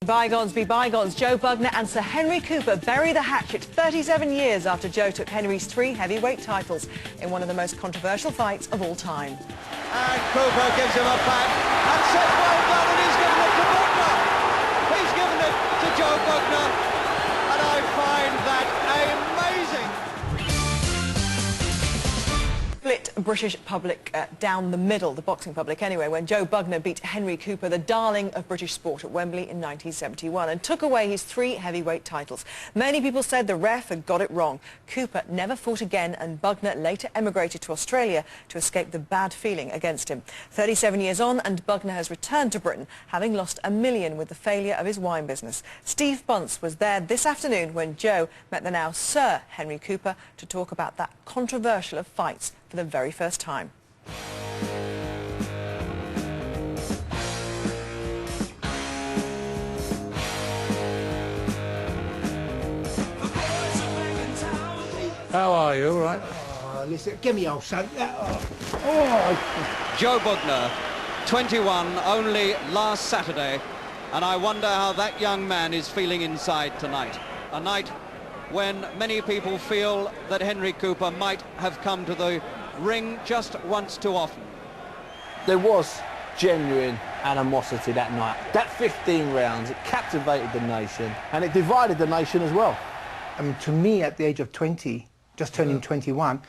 Bygones be bygones. Joe Bugner and Sir Henry Cooper bury the hatchet 37 years after Joe took Henry's 3 heavyweight titles in one of the most controversial fights of all time. And Cooper gives him a pat and says, well done, and he's given it to Bugner. He's given it to Joe Bugner, and I find that amazing. Split British public down the middle, the boxing public anyway, when Joe Bugner beat Henry Cooper, the darling of British sport, at Wembley in 1971 and took away his 3 heavyweight titles. Many people said the ref had got it wrong. Cooper never fought again, and Bugner later emigrated to Australia to escape the bad feeling against him. 37 years on, and Bugner has returned to Britain, having lost $1 million with the failure of his wine business. Steve Bunce was there this afternoon when Joe met the now Sir Henry Cooper to talk about that controversial of fights for the very first time. How are you? All right? Oh, listen, give me old son. Joe Bugner, 21, only last Saturday, and I wonder how that young man is feeling inside tonight. A night when many people feel that Henry Cooper might have come to the ring just once too often. There was genuine animosity that night. That 15 rounds, it captivated the nation, and it divided the nation as well. I mean, to me, at the age of 20, just turning 21,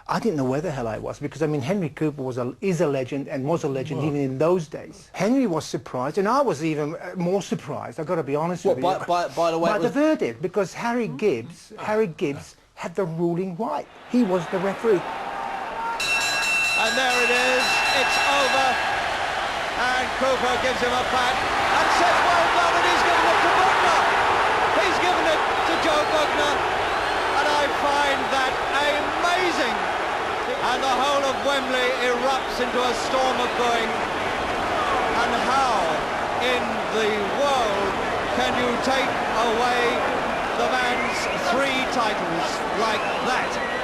I didn't know where the hell I was, because, I mean, Henry Cooper is a legend and was a legend even in those days. Henry was surprised, and I was even more surprised, I've got to be honest with you. By the way, by the verdict, because Harry Gibbs had the ruling right. He was the referee. And there it is, it's over, and Cooper gives him a pat and says, well done, and he's given it to Bugner. He's given it to Joe Bugner, and I find that amazing. And the whole of Wembley erupts into a storm of booing. And how in the world can you take away the man's 3 titles like that?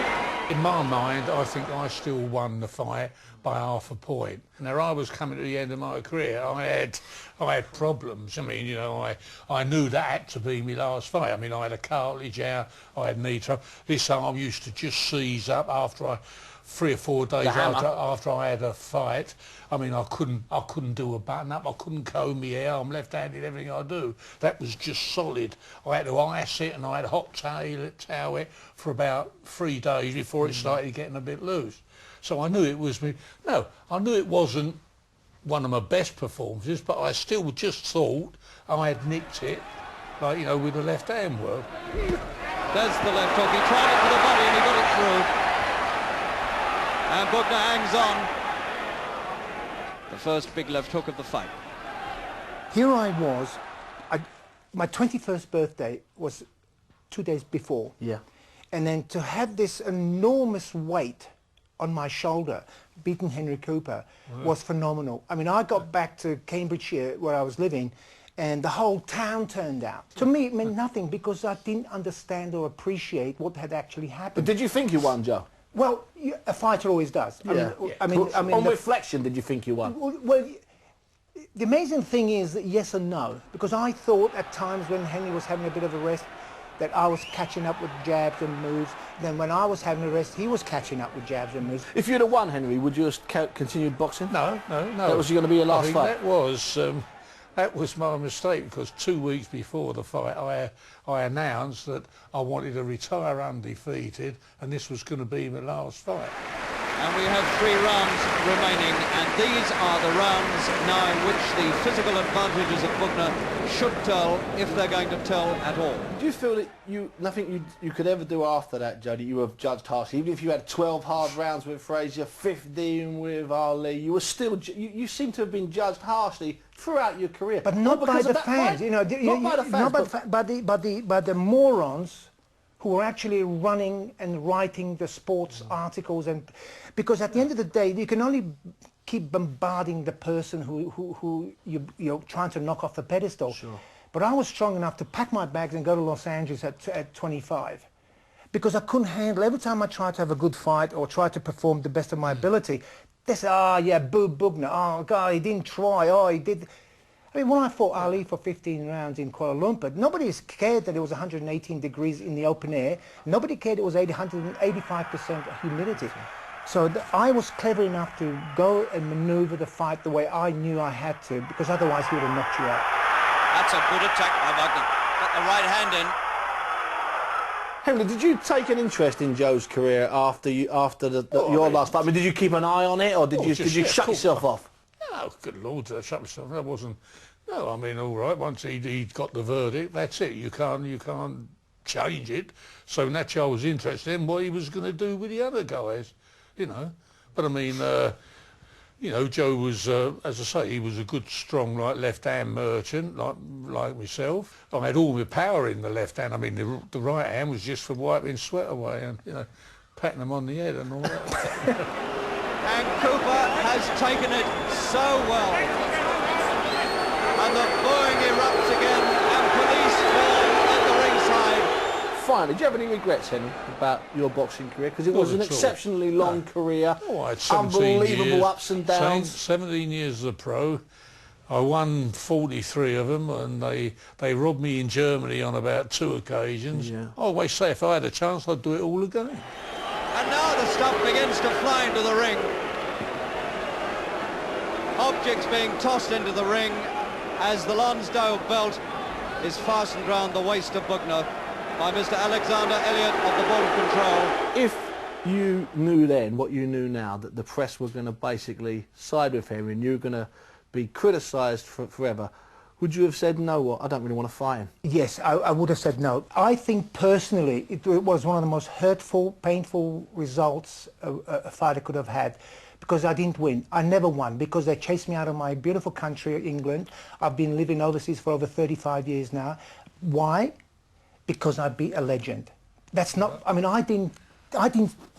In my mind, I think I still won the fight by half a point. Now, I was coming to the end of my career. I had problems. I mean, you know, I knew that had to be my last fight. I mean, I had a cartilage out, I had knee trouble. This arm used to just seize up after 3 or 4 days after I had a fight. I mean, I couldn't do a button up, I couldn't comb my hair, I'm left-handed, everything I do. That was just solid. I had to ice it, and I had a hot towel it for about 3 days before it started getting a bit loose. So I knew it was me. No, I knew it wasn't one of my best performances, but I still just thought I had nicked it, like, you know, with the left hand work. There's the left hook, he tried it to the body and he got it through. And Bugner hangs on. The first big left hook of the fight. Here I was, my 21st birthday was 2 days before. Yeah. And then to have this enormous weight on my shoulder, beating Henry Cooper, was phenomenal. I mean, I got back to Cambridgeshire, where I was living, and the whole town turned out. To me, it meant nothing, because I didn't understand or appreciate what had actually happened. But did you think you won, Joe? Well, a fighter always does. Yeah. I mean, on reflection, did you think you won? Well, the amazing thing is that yes and no, because I thought at times when Henry was having a bit of a rest that I was catching up with jabs and moves. Then when I was having a rest, he was catching up with jabs and moves. If you'd have won, Henry, would you have continued boxing? No. That was going to be your last fight? That was my mistake, because 2 weeks before the fight I announced that I wanted to retire undefeated, and this was going to be my last fight. And we have 3 rounds remaining, and these are the rounds now in which the physical advantages of Bugner should tell, if they're going to tell at all. Do you feel that nothing you could ever do after that, Joe, that you were judged harshly? Even if you had 12 hard rounds with Frazier, 15 with Ali, you were still, you seem to have been judged harshly throughout your career. But not by the fans, you know. Not by the fans, but the morons who are actually running and writing the sports articles, and because at the end of the day, you can only keep bombarding the person who you're trying to knock off the pedestal. Sure. But I was strong enough to pack my bags and go to Los Angeles at 25, because I couldn't handle, every time I tried to have a good fight or try to perform the best of my ability, they said, oh yeah, boo Bugner, oh God, he didn't try, oh he did. I mean, when I fought Ali for 15 rounds in Kuala Lumpur, nobody cared that it was 118 degrees in the open air. Nobody cared it was 185% humidity. So I was clever enough to go and maneuver the fight the way I knew I had to, because otherwise he would have knocked you out. That's a good attack by Bugner. Got the right hand in. Henry, did you take an interest in Joe's career after your last fight? I mean, did you keep an eye on it, or did you shut yourself off? Oh, good Lord, shut myself. That wasn't. No, I mean, all right. Once he'd got the verdict, that's it. You can't change it. So naturally, I was interested in what he was going to do with the other guys, you know. But I mean, you know, Joe was, as I say, he was a good, strong, like left-hand merchant, like myself. I had all my power in the left hand. I mean, the right hand was just for wiping sweat away and, you know, patting them on the head and all that. And Cooper has taken it so well. And the booing erupts again, and police form at the ringside. Finally, do you have any regrets, Henry, about your boxing career? Because it was an exceptionally long career. Oh, I had 17 unbelievable years, ups and downs. 17 years as a pro. I won 43 of them, and they robbed me in Germany on about 2 occasions. Yeah. I always say if I had a chance, I'd do it all again. And now the stuff begins to fly into the ring. Objects being tossed into the ring as the Lonsdale belt is fastened round the waist of Bugner by Mr. Alexander Elliott of the Board of Control. If you knew then what you knew now, that the press were going to basically side with Henry and you were going to be criticised forever, would you have said, no, what, I don't really want to fight him? Yes, I would have said no. I think personally it was one of the most hurtful, painful results a fighter could have had, because I didn't win. I never won, because they chased me out of my beautiful country, England. I've been living overseas for over 35 years now. Why? Because I beat a legend. That's not, I mean, I didn't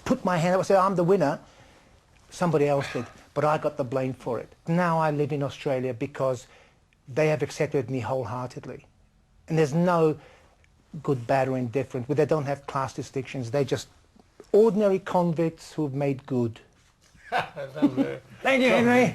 put my hand up and say, I'm the winner. Somebody else did, but I got the blame for it. Now I live in Australia because they have accepted me wholeheartedly. And there's no good, bad or indifferent. They don't have class distinctions. They're just ordinary convicts who've made good. Thank you, Henry.